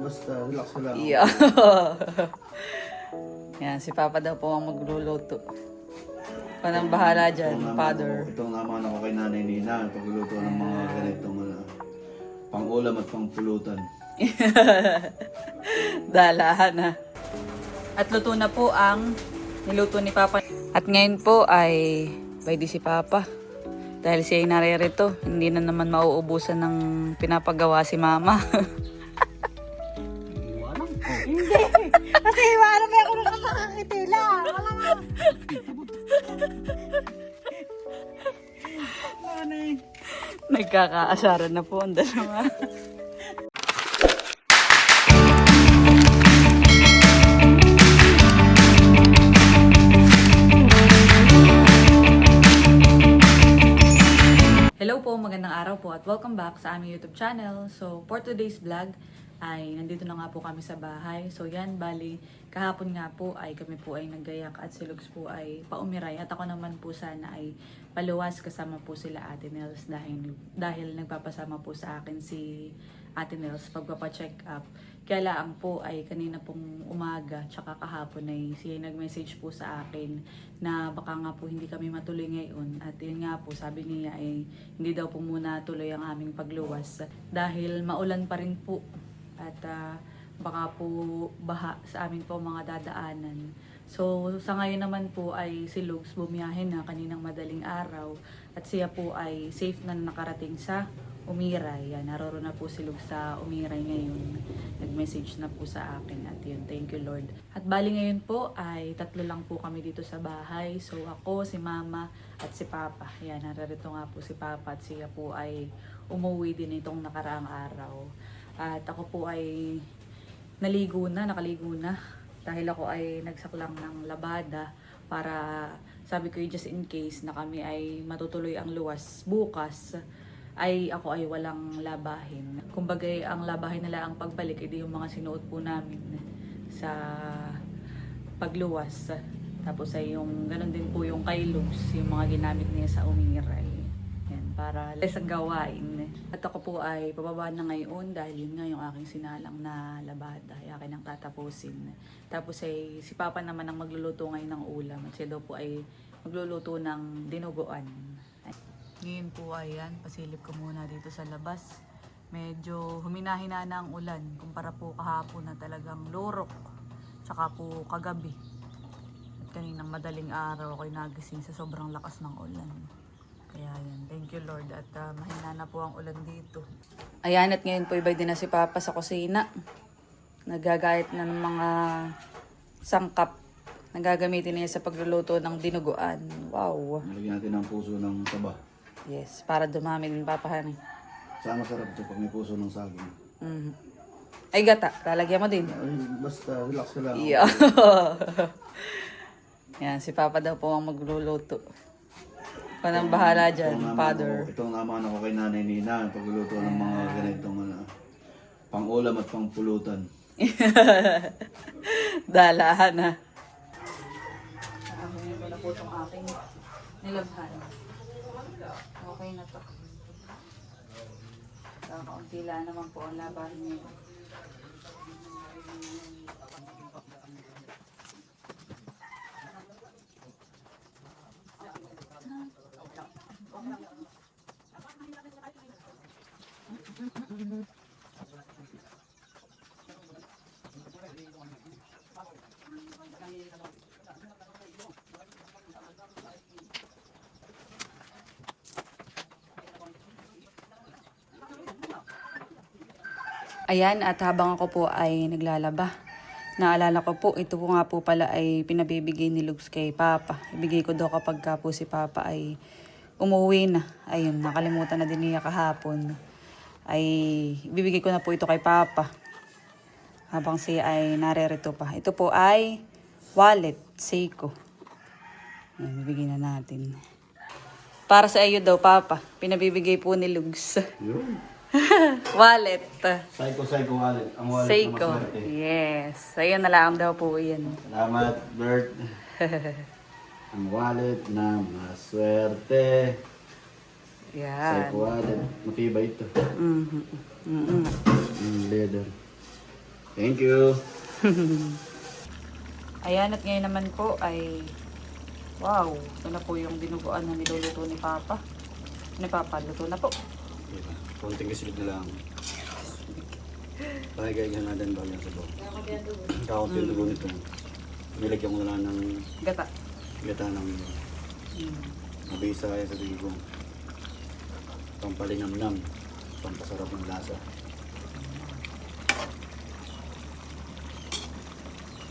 basta relax ka lang. Yeah. Yan, si Papa daw po ang magluluto. Panang bahala dyan, Father. Itong naman ako kay Nanay Nina, pagluluto ng mga ganitong pang-ulam at pang-pulutan. Dalahan na. At luto na po ang niluto ni Papa. At ngayon po ay pwede si Papa. Dahil siya ay naririto, hindi na naman mauubusan ng pinapagawa si Mama. Iwanan ko. Hindi! Kasi iwanan mo ako ng nakakakitila! Nagkakaasaran na po ang dalawa. Hello po, magandang araw po at welcome back sa aming YouTube channel. So, for today's vlog ay nandito na nga po kami sa bahay. So, yan, bali, kahapon nga po ay kami po ay naggayak at si Lugs po ay paumiray. At ako naman po sana ay paluwas kasama po sila Ate Nels dahil nagpapasama po sa akin si Ate Nels pagpapacheck up. Kaya lang po ay kanina pong umaga tsaka kahapon ay siya nag-message po sa akin na baka nga po hindi kami matuloy ngayon. At yun nga po, sabi niya ay hindi daw po muna tuloy ang aming pagluwas dahil maulan pa rin po at baka po baha sa aming po mga dadaanan. So sa ngayon naman po ay si Lugs bumiyahe na kaninang madaling araw at siya po ay safe na nakarating sa Umiray. Yan, naroon na po si Lugs sa Umiray ngayon. Nag-message na po sa akin at yun, thank you Lord. At bali ngayon po ay tatlo lang po kami dito sa bahay. So ako, si Mama at si Papa. Yan, nararito nga po si Papa at siya po ay umuwi din itong nakaraang araw. At ako po ay nakaligo na. Dahil ako ay nagsaklang ng labada para sabi ko just in case na kami ay matutuloy ang luwas bukas ay ako ay walang labahin. Kumbaga ang labahin nila ang pagbalik, edi yung mga sinuot po namin sa pagluwas. Tapos ay yung ganun din po yung kay Lugs, yung mga ginamit niya sa Umiray. Yan, para less ang gawain. At ako po ay pababa na ngayon dahil yun nga yung aking sinalang na labada. Ay akin ang tatapusin. Tapos ay si Papa naman ang magluluto ngayon ng ulam. At siya daw po ay magluluto ng dinuguan. Ngayon po ayan, pasilip ko muna dito sa labas. Medyo humina-hina na ang ulan kumpara po kahapon na talagang lorok. Tsaka po kagabi. At kaninang madaling araw ako'y nagising sa sobrang lakas ng ulan. Kaya yan, thank you Lord at mahina na po ang ulan dito. Ayan at ngayon po ibay din na si Papa sa kusina. Nagagayat na ng mga sangkap na gagamitin niya sa pagluluto ng dinuguan. Wow! Nalagyan natin ng puso ng taba. Yes, para dumami din papahan. Sama sarap ito pag may puso ng saging. Ay gata, lalagyan mo din. Ay, basta relax ka lang. Yeah. Yan, si Papa daw po ang magluluto. Panang bahala dyan, Father. Itong naman ako kay Nanay Nina, pagluluto ng mga ganitong pang-ulam at pang-pulutan. Dalahan na. Nakakunin ko na po itong aking nilabhan. Okay na to. Kakaunti lang naman po ang labahin niyo. Ayan, at habang ako po ay naglalaba, naalala ko po, ito po nga po pala ay pinabibigay ni Lugs kay Papa. Ibigay ko daw kapag ka po si Papa ay umuwi na. Ayun, nakalimutan na din niya kahapon. Ay, ibibigay ko na po ito kay Papa. Habang siya ay narerito pa. Ito po ay wallet, Seiko. Ayan, bibigay na natin. Para sa iyo daw, Papa. Pinabibigay po ni Lugs. Yun. Wallet. Psycho wallet. Ang wallet Seiko. na maswerte. Yes. Ayun na lang daw po yan. Salamat, Bert. Ang wallet na maswerte. Yan. Psycho wallet. Matibay ito. Mhm. Mhm. Leather. Thank you. Ayan, at ngayon naman po ay, wow, ito na po yung dinuguan na niluluto ni Papa. Ni Papa, luto na po. Diba? Konting kisilip na lang. Pakigay natin ba yan sa buo. Kakaunti yung dugo nito. Nilagyan ko na lang ng Gata. ng mabisa kaya sa tingin ko. Pampalinamnam. Pampasarap ng lasa.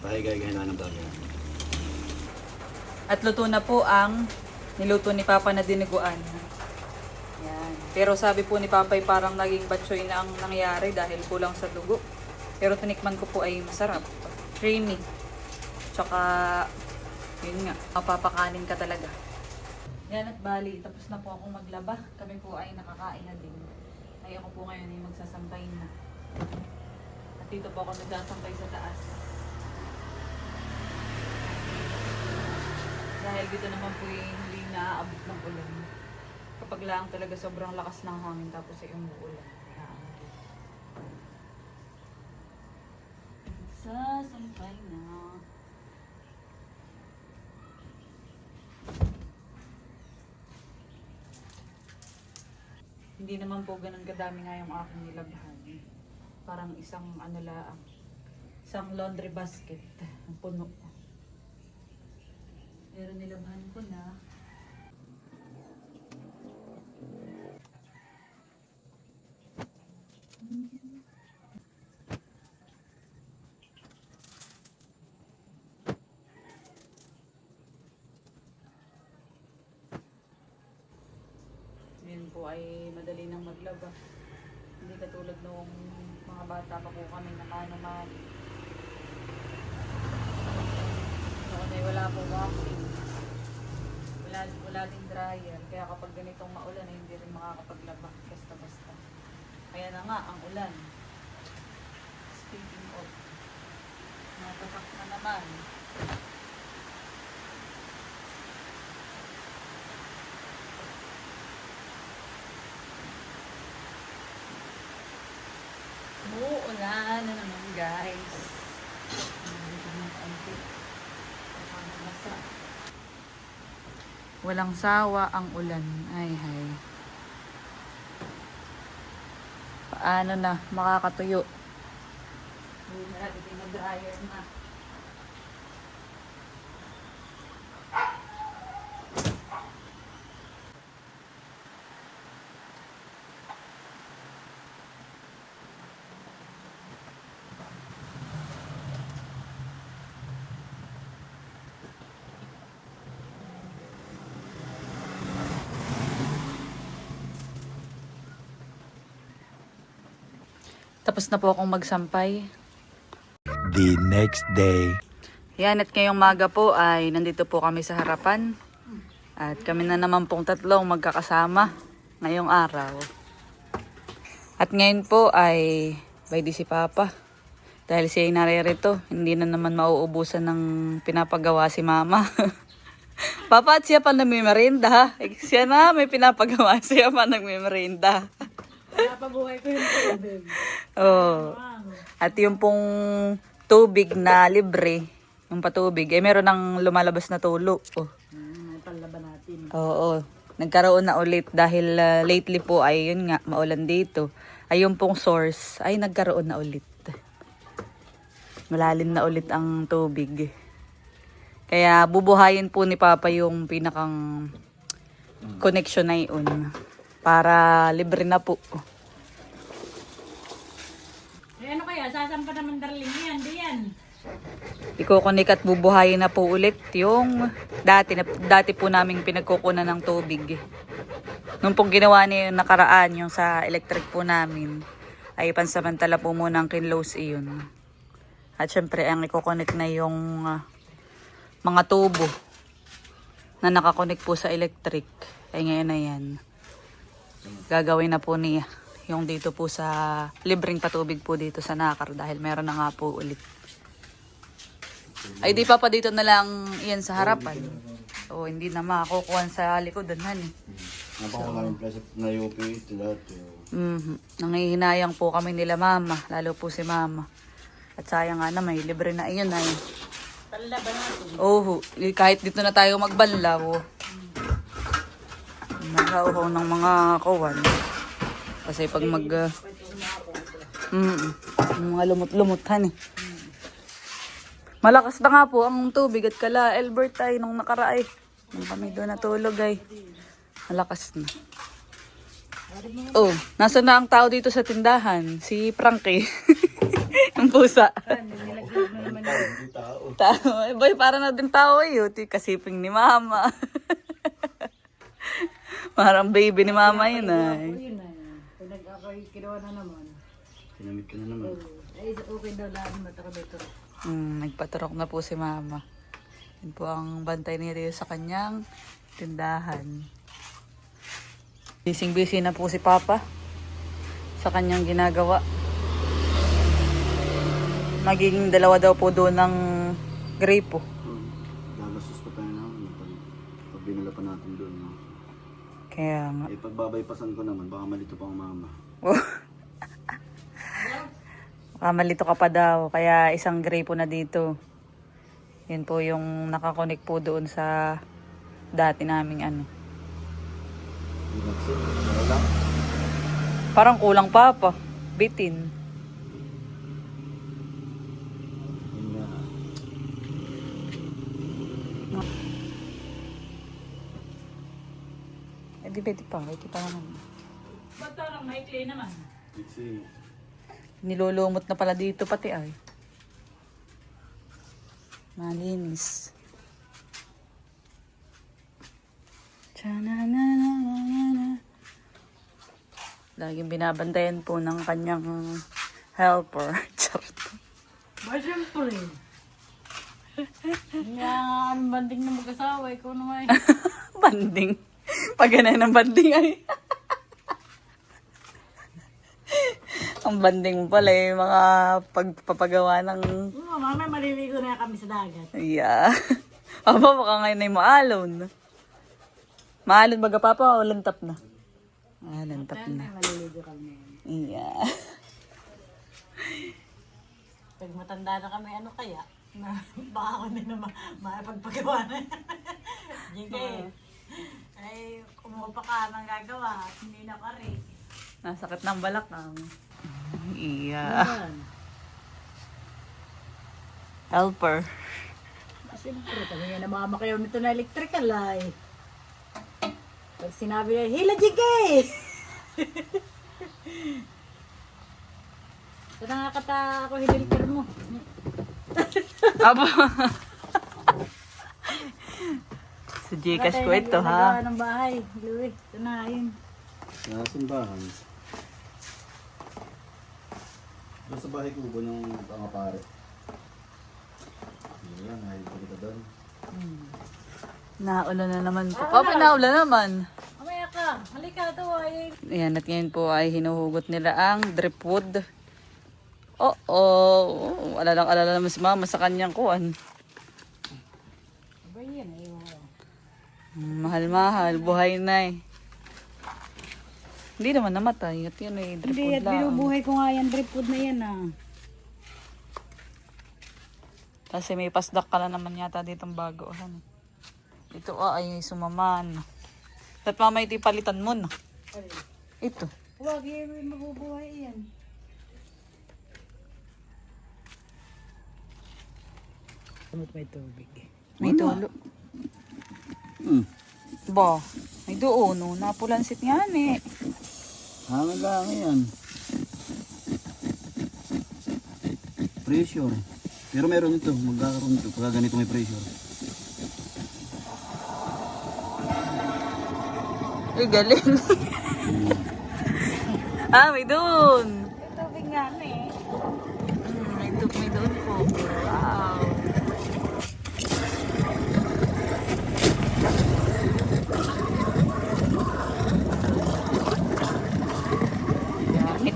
Pakigay na ng bagay. At luto na po ang niluto ni Papa na dinuguan. Yan. Pero sabi po ni Papa ay parang naging batchoy na ang nangyari dahil kulang sa dugo. Pero tinikman ko po ay masarap. Creamy. Tsaka, yun nga, mapapakanin ka talaga. Yan at bali, tapos na po akong maglaba. Kami po ay nakakain na din. Ay ako po ngayon ay magsasampay na. At dito po ako nagsasampay sa taas. Dahil dito naman po yung hindi naaabot ng ulan. Kapag lang talaga sobrang lakas ng hangin tapos ay umuulan. Sasampay na. Hindi naman po ganun kadami nga yung aking nilabhan. Parang isang ano lang, isang laundry basket. Ang puno. Pero nilabhan ko na. Yun po ay madali nang maglaba. Hindi katulad nung mga bata pa po kami na mano-mano. Noon ay wala po washing. Wala ding dryer. Kaya kapag ganitong maulan ay hindi rin makakapaglaba. Basta-basta. Kaya na nga ang ulan. Speaking of, natatak na naman. Uulan na naman guys. Walang sawa ang ulan. Ay, hay. Paano na makakatuyo? Hindi na natin na dryer na. Tapos na po akong magsampay. The next day. Yan, at ngayong maga po ay nandito po kami sa harapan. At kami na naman pong tatlong magkakasama ngayong araw. At ngayon po ay by si Papa. Dahil siya ay naririto, hindi na naman mauubusan ng pinapagawa si Mama. Papa, at siya pa nagmimerinda ha. Siya na may pinapagawa, siya pa nagmimerinda. Napabuhay ko yung tubig. Oh. At yung pong tubig na libre, yung patubig, eh meron ng lumalabas na tulo. Oh. Palaban natin. Oo. Nagkaroon na ulit dahil lately po ay yun nga, maulan dito. Ay yung pong source ay nagkaroon na ulit. Malalim na ulit ang tubig. Kaya bubuhayin po ni Papa yung pinakang connection na yun. Para libre na po. Eh ano kaya? Sasampa naman darling yan. Di yan. Ikukunik at bubuhayin na po ulit yung dati po naming pinagkukunan ng tubig. Nung pong ginawa niya yung nakaraan, yung sa electric po namin, ay pansamantala po muna ang kinlose iyon. At syempre, ang ikukunik na yung mga tubo na nakakunik po sa electric. Ay ngayon na yan. Gagawin na po niya yung dito po sa libreng patubig po dito sa Nakar dahil meron na nga po ulit. Ay di pa dito na lang yan sa harapan. O hindi na makakukuhan sa likodan han eh. Napakaraming place na UP ito lahat. Nangihinayang po kami nila Mama, lalo po si Mama. At sayang nga na may libre na iyon ay. Tala ba natin? Oo, kahit dito na tayo magbanlaw. Nagauhaw ng mga kawan. Kasi pag mga lumot-lumuthan eh. Malakas na nga po ang tubig at kala Albert ay nung nakaraay. Nung kami doon natulog ay malakas na. Oh, nasa na ang tao dito sa tindahan? Si Frankie. Yung pusa. Tao. Boy, para na din tao eh. Kasiping ni mama. Parang baby ni mama yun ay. Yun na. Pag ako'y kinuha na naman. Kinamit ka na naman. Ay, okay daw lahat matakabito. Nagpaturok na po si mama. Yun po ang bantay ni Rio sa kanyang tindahan. Busy na po si Papa sa kanyang ginagawa. Magiging 2 daw po doon ng grapo. Gagastos pa tayo naman pag binala pa natin doon. No? Kaya nga. Eh, pagbabaypasan ko naman, baka malito pa ang mama. Baka malito ka pa daw. Kaya isang grapo na dito. Yun po yung nakakonek po doon sa dati naming ano. That's it. Wala. Parang kulang pa. Bitin. Yun nga. Eh di pwede pa naman. Ba't parang maikli naman? Kasi, Nilulumot na pala dito pati ay. Malinis. Tsananananana. Laging binabantayan po ng kanyang helper. Charot. Ba, siyempre. Nga, anong banding na mag-asawa, ikaw naman. Banding. Pag ganun ng banding ay. Ang banding mo pala eh, mga pagpapagawa ng... Oo, mamaya maliligo na kami sa dagat. Yeah. Aba, baka ngayon ay maalon. Maalon baga papa o lantap na? Ah, lantap na. Maliligo kami. Yeah. Pag matanda na kami, ano kaya? Baka ako din na makapagpagawa na. Jike, ay kumuha pa ka ng gagawa at hindi na ka rin. Nasakit ng balakang. Yeah. Helper. Siyempre, kami nga namamakayaw nito na electrical ay. Pag sinabi niya, hila Jike! Ito nakakata ako hililter mo. Aba. Sa Gcash ko ito ha. Nagawa ng bahay. Louie, ito na yun. nasa simbahan. Doon sa bahay kubo ng mga pare. Yan, ay kita doon. Naulan na naman po. Papa, naulan naman. Mamaya ka, halika ito ay. Ayan, at ngayon po ay hinuhugot nila ang dripwood. Oo, alala naman si mama sa kanyang kuwan. Aba yan ay. Mahal-mahal, buhay na eh. Hindi naman namatay. At yun ay Hindi, dripwood at lang. binubuhay ko nga yan, drip food na yan ah. Kasi may pasdak ka na naman yata ditong bagohan. Ito ay sumaman. At mama ito palitan mo na. Ito. Huwag yan, mabubuhay yan. Kamot may tubig. May tulo. Ba, may doon. No? Napulansit nga eh. Hangin lang yan. Pressure. Pero meron ito, magkakaroon ito pagka ganito may pressure. Ay, galing. May doon. May tubig nga eh. May doon po. Wow.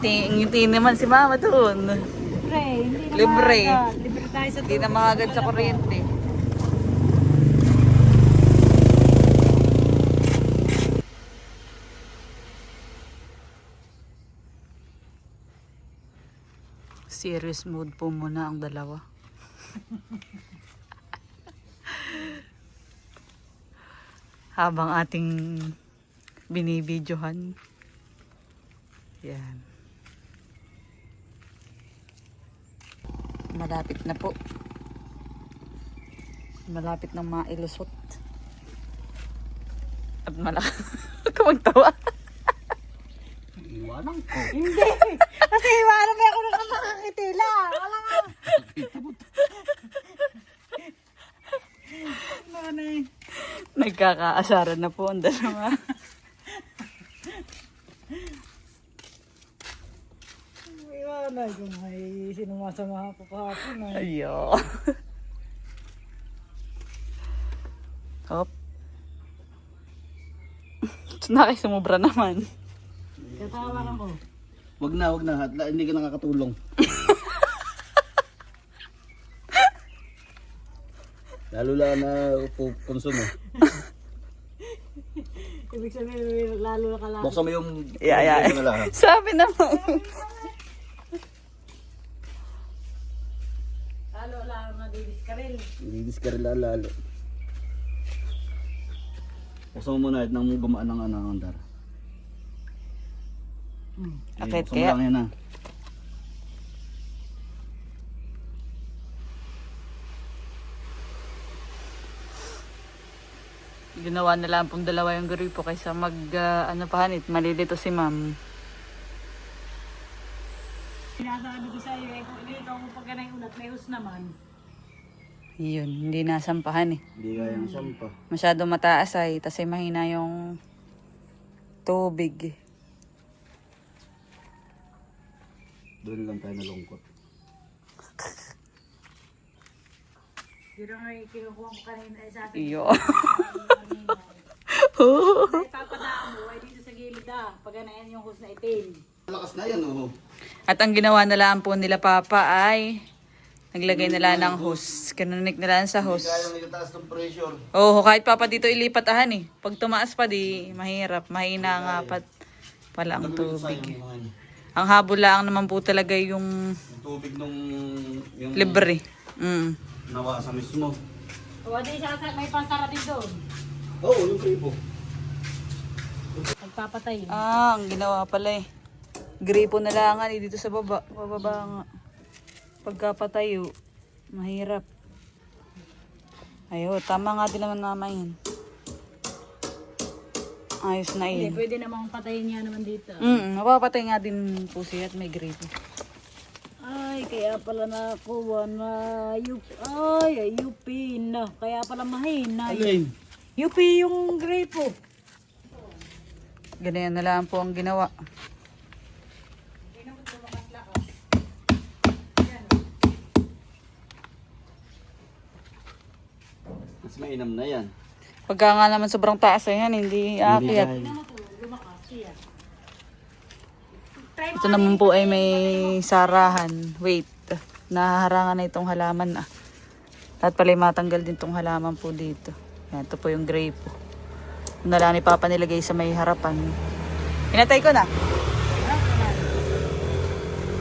Ngiti naman si mama doon. Libre, hindi na Libre. maaga. Libre tayo sa Hindi na makagad sa kuryente. Serious mode po muna ang dalawa. Habang ating binibidyohan. Yan. Malapit na po. Malapit na mailusot. At malaki. Huwag ka magtawa. Iwanan ko. Hindi! Kasi iwanan mo ako nang nakakitila. Wala nga. Ano eh. Nagkakaasaran na po ang dalawa. Iwanan ko may sinumasama ko kahapon. Ayo. Hop. Nakisumubra naman. Katawakan ko. Wag na. Hindi ka nakakatulong. Lalo lang na konsumo. Ibig sabihin, lalo na kalaki. Buksan mo yung... Yeah. yung lahat. Sabi naman. Lalo lang nadidiskaril. Didiskarila lalo. Buksan mo muna nang gumaan ng andar. Akit Buksan mo kaya. lang yan ha. Ginawa na lang pong dalawa yung grupo kaysa ano pahanit, malilito si ma'am. Sinasabi ko sa iyo, kung hindi ikaw pagka na yung unat, may hus naman. Yun, hindi nasampahan eh. Hindi kaya ng sampa. Masyado mataas ay, tas ay mahina yung tubig. Doon lang tayo nalungkot. Yun ang kinukuha ko kanina sa atin. Iyo. Ay, papadaan mo, ay dito sa gilid pag ganayan yung hus na itim. Lakas na yan oh. At ang ginawa na lang po nila Papa ay naglagay nila ng hose. Kinunik nila sa Hindi hose. kaya nang itaas ng pressure. Oo, kahit Papa dito ilipat eh. Pag tumaas pa di, mahirap. Mahina nga pala ang tubig. Ang habol lang naman po talaga yung Yung tubig nung... Yung libre. Mm. nawasa mismo. O, di may pansara din doon. Oo, yung kripo. Magpapatay. Ang ginawa pala eh. Gripo na lang dito sa baba. Bababa nga. Pagkapatayo, mahirap. Ayo, tama nga din naman mama yun. Ayos na Hindi, yun. pwede namang patayin niya naman dito. Mapapatay nga din po siya at may gripo. Ay, kaya pala nakuha na UP na. Kaya pala mahina. Alin? UP yung gripo. Ganyan na lang po ang ginawa. Mas mainam na yan. Pagka nga naman sobrang taas yan, hindi aakyat. Ito naman po ay may sarahan. Wait, naharangan na itong halaman At pala matanggal din itong halaman po dito. Yan, ito po yung grape po. Nala ni Papa nilagay sa may harapan. Hinatay ko na.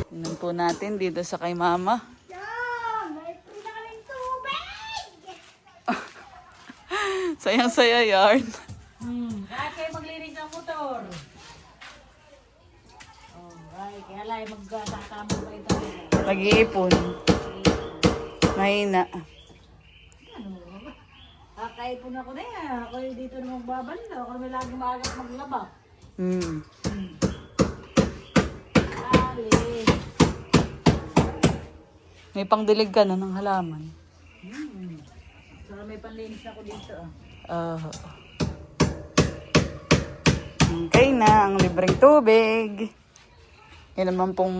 Tingnan po natin dito sa kay Mama. Sayang-saya yarn. Kaya kayo maglinis ng motor. Ay, kaya lang magtatama ba ito? Mag-iipon. Mahina. Kakaipon ako na yan. Ako yung dito na magbabalo. Ako may laging maagat maglaba. Dali. May pangdilig ka na ng halaman. So may panlinis ako dito. Okay na, ang libreng tubig. Yan naman pong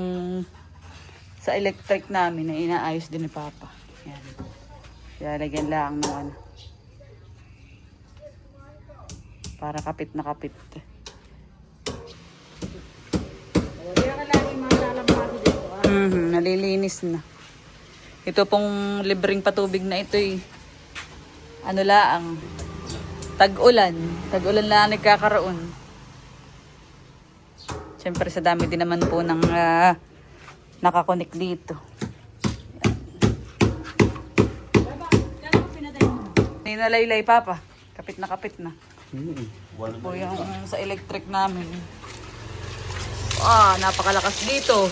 sa electric namin na inaayos din ni Papa. Yan. Lalagyan lang ng ano. Para kapit na kapit. Hindi ka laging masalamado dito. Nalilinis na. Ito pong libreng patubig na ito ano laang tag-ulan. Tag-ulan lang nagkakaroon. Siyempre sa dami din naman po ng nakakonek dito. Ninalaylay papa. Kapit na. Wala Po yung sa electric namin. Ah, napakalakas dito.